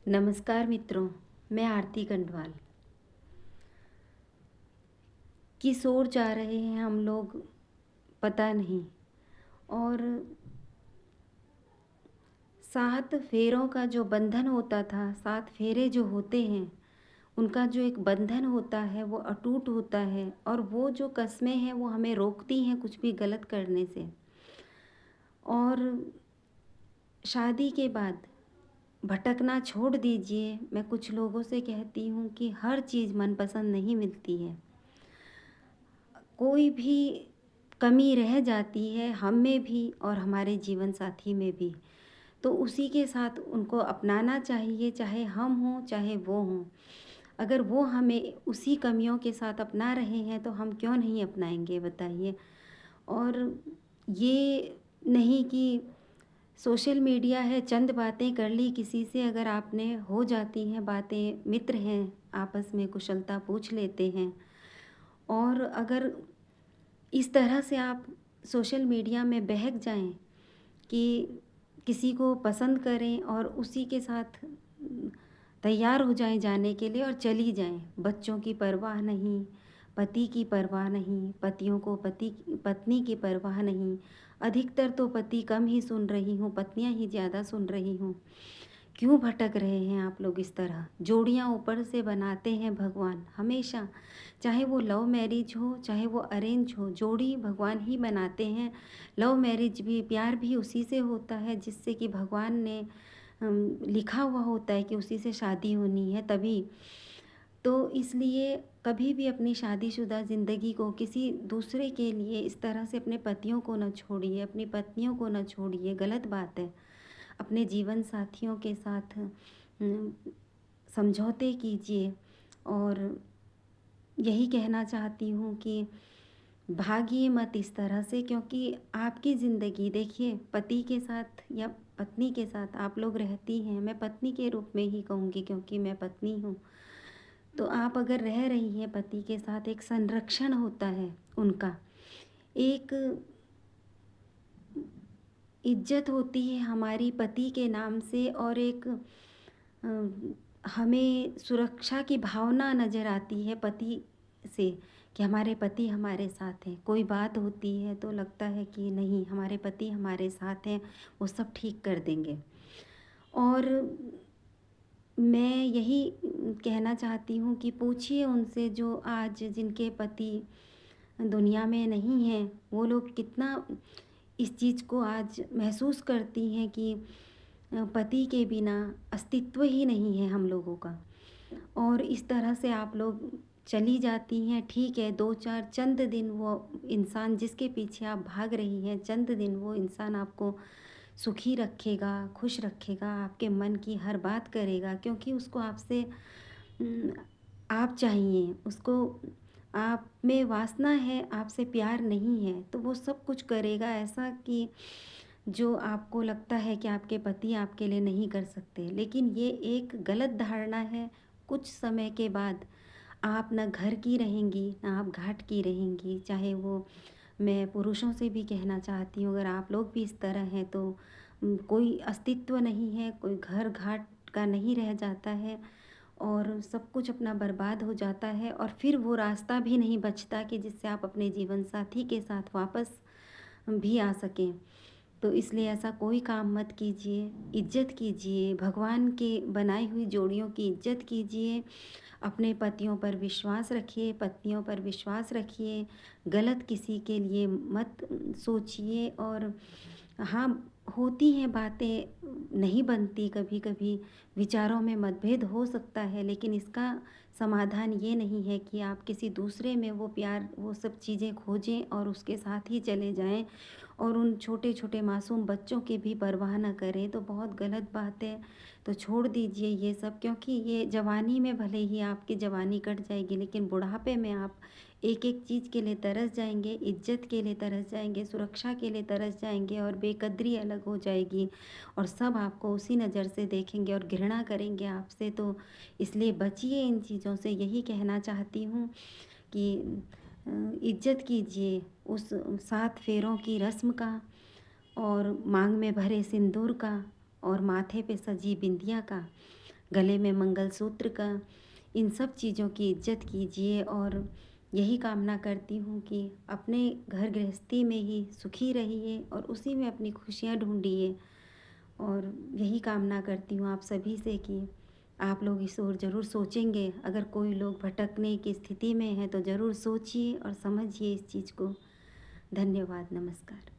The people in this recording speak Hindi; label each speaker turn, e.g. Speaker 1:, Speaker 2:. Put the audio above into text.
Speaker 1: नमस्कार मित्रों, मैं आरती गंडवाल। किस ओर जा रहे हैं हम लोग पता नहीं। और 7 फेरों का जो बंधन होता था, 7 फेरे जो होते हैं, उनका जो एक बंधन होता है वो अटूट होता है। और वो जो कस्में हैं वो हमें रोकती हैं कुछ भी गलत करने से। और शादी के बाद भटकना छोड़ दीजिए। मैं कुछ लोगों से कहती हूँ कि हर चीज़ मनपसंद नहीं मिलती है। कोई भी कमी रह जाती है हम में भी और हमारे जीवन साथी में भी। तो उसी के साथ उनको अपनाना चाहिए, चाहे हम हों चाहे वो हों। अगर वो हमें उसी कमियों के साथ अपना रहे हैं तो हम क्यों नहीं अपनाएंगे, बताइए। और ये नहीं कि सोशल मीडिया है, चंद बातें कर ली किसी से, अगर आपने हो जाती हैं बातें, मित्र हैं, आपस में कुशलता पूछ लेते हैं। और अगर इस तरह से आप सोशल मीडिया में बहक जाएं कि किसी को पसंद करें और उसी के साथ तैयार हो जाएं जाने के लिए और चली जाएं, बच्चों की परवाह नहीं, पति की परवाह नहीं, पतियों को पत्नी की परवाह नहीं। अधिकतर तो पति कम ही सुन रही हूँ, पत्नियां ही ज़्यादा सुन रही हूँ। क्यों भटक रहे हैं आप लोग इस तरह? जोड़ियाँ ऊपर से बनाते हैं भगवान हमेशा, चाहे वो लव मैरिज हो चाहे वो अरेंज हो, जोड़ी भगवान ही बनाते हैं। लव मैरिज भी, प्यार भी उसी से होता है जिससे कि भगवान ने लिखा हुआ होता है कि उसी से शादी होनी है तभी। तो इसलिए कभी भी अपनी शादीशुदा ज़िंदगी को किसी दूसरे के लिए इस तरह से अपने पतियों को न छोड़िए, अपनी पत्नियों को न छोड़िए, गलत बात है। अपने जीवन साथियों के साथ अम, समझौते कीजिए। और यही कहना चाहती हूँ कि भागिए मत इस तरह से, क्योंकि आपकी ज़िंदगी देखिए, पति के साथ या पत्नी के साथ आप लोग रहती हैं, मैं पत्नी के रूप में ही कहूँगी क्योंकि मैं पत्नी हूँ। तो आप अगर रह रही हैं पति के साथ, एक संरक्षण होता है उनका, एक इज्जत होती है हमारी पति के नाम से, और एक हमें सुरक्षा की भावना नज़र आती है पति से कि हमारे पति हमारे साथ हैं। कोई बात होती है तो लगता है कि नहीं, हमारे पति हमारे साथ हैं, वो सब ठीक कर देंगे। और मैं यही कहना चाहती हूँ कि पूछिए उनसे जो आज जिनके पति दुनिया में नहीं हैं, वो लोग कितना इस चीज़ को आज महसूस करती हैं कि पति के बिना अस्तित्व ही नहीं है हम लोगों का। और इस तरह से आप लोग चली जाती हैं, ठीक है, 2-4 चंद दिन वो इंसान जिसके पीछे आप भाग रही हैं, चंद दिन वो इंसान आपको सुखी रखेगा, खुश रखेगा, आपके मन की हर बात करेगा, क्योंकि उसको आपसे उम, आप चाहिए, उसको आप में वासना है, आपसे प्यार नहीं है, तो वो सब कुछ करेगा ऐसा कि जो आपको लगता है कि आपके पति आपके लिए नहीं कर सकते। लेकिन ये एक गलत धारणा है। कुछ समय के बाद आप ना घर की रहेंगी, ना आप घाट की रहेंगी। चाहे वो, मैं पुरुषों से भी कहना चाहती हूँ, अगर आप लोग भी इस तरह हैं तो कोई अस्तित्व नहीं है, कोई घर घाट का नहीं रह जाता है, और सब कुछ अपना बर्बाद हो जाता है। और फिर वो रास्ता भी नहीं बचता कि जिससे आप अपने जीवन साथी के साथ वापस भी आ सकें। तो इसलिए ऐसा कोई काम मत कीजिए, इज्जत कीजिए, भगवान के बनाई हुई जोड़ियों की इज्जत कीजिए, अपने पतियों पर विश्वास रखिए, पत्नियों पर विश्वास रखिए, गलत किसी के लिए मत सोचिए। और हाँ, होती हैं बातें, नहीं बनती कभी कभी, विचारों में मतभेद हो सकता है, लेकिन इसका समाधान ये नहीं है कि आप किसी दूसरे में वो प्यार, वो सब चीज़ें खोजें और उसके साथ ही चले जाएं, और उन छोटे छोटे मासूम बच्चों की भी परवाह ना करें, तो बहुत गलत बात है। तो छोड़ दीजिए ये सब, क्योंकि ये जवानी में भले ही आपकी जवानी कट जाएगी, लेकिन बुढ़ापे में आप एक एक चीज़ के लिए तरस जाएंगे, इज्जत के लिए तरस जाएंगे, सुरक्षा के लिए तरस जाएंगे, और बेकदरी अलग हो जाएगी, और सब आपको उसी नज़र से देखेंगे और घृणा करेंगे आपसे। तो इसलिए बचिए इन चीज़ों से, यही कहना चाहती हूँ कि इज्जत कीजिए उस 7 फेरों की रस्म का, और मांग में भरे सिंदूर का, और माथे पे सजी बिंदिया का। गले में मंगलसूत्र का, इन सब चीज़ों की इज़्ज़त कीजिए और यही कामना करती हूँ कि अपने घर गृहस्थी में ही सुखी रहिए और उसी में अपनी खुशियाँ ढूँढिए। और यही कामना करती हूँ आप सभी से कि आप लोग इस ओर ज़रूर सोचेंगे। अगर कोई लोग भटकने की स्थिति में हैं तो ज़रूर सोचिए और समझिए इस चीज़ को। धन्यवाद, नमस्कार।